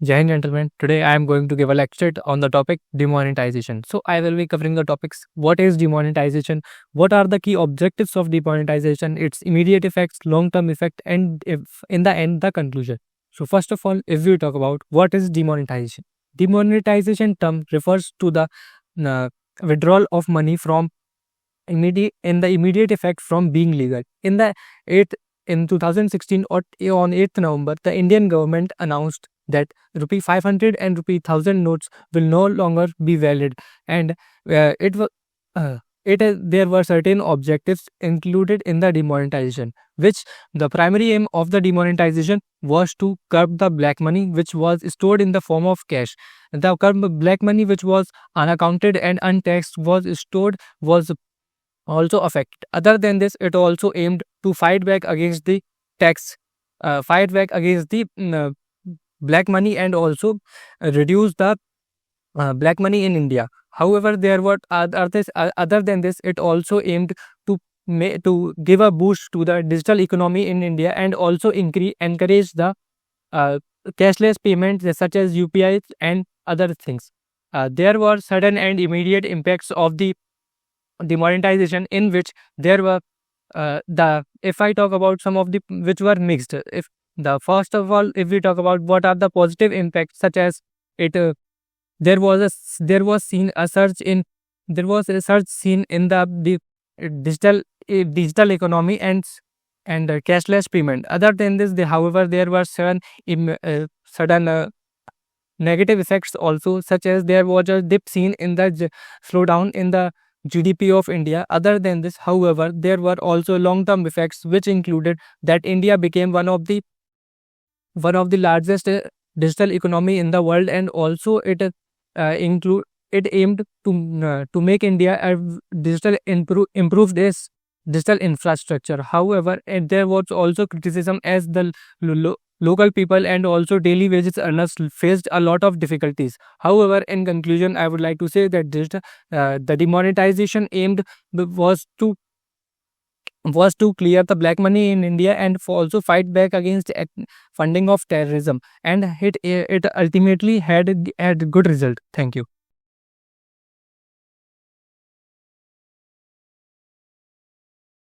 Jai Hind, gentlemen. Today I am going to give a lecture on the topic demonetization. So I will be covering the topics: what is demonetization, what are the key objectives of demonetization, its immediate effects, long-term effect, and if in the end the conclusion. So first of all, if we talk about what is demonetization, demonetization term refers to the uh, withdrawal of money from immediate effect from being legal. In 2016 or on 8th November, the Indian government announced that rupee 500 and rupee 1000 notes will no longer be valid, and it was there were certain objectives included in the demonetization, which the primary aim of the demonetization was to curb the black money which was stored in the form of cash. The curb black money which was unaccounted and untaxed was stored was also affected. Other than this, it also aimed to fight back against the tax, fight back against the black money, and also reduce the black money in India. However, there were other than this, it also aimed to to give a boost to the digital economy in India, and also encourage the uh, cashless payments such as UPI and other things. There were sudden and immediate impacts of the demonetization, in which there were the if I talk about some of the which were mixed. If the first of all, if we talk about what are the positive impacts, such as it there was seen a surge in there was a surge seen in the digital economy and cashless payment. Other than this, however, there were sudden negative effects also, such as there was a dip seen in the slowdown in the GDP of India. Other than this, however, there were also long-term effects, which included that India became one of the largest digital economy in the world, and also it aimed to make India a improve this digital infrastructure. However, and there was also criticism, as the local people and also daily wages earners faced a lot of difficulties. However, in conclusion, I would like to say that the demonetization aimed was to clear the black money in India, and also fight back against funding of terrorism, and it ultimately had good result. Thank you.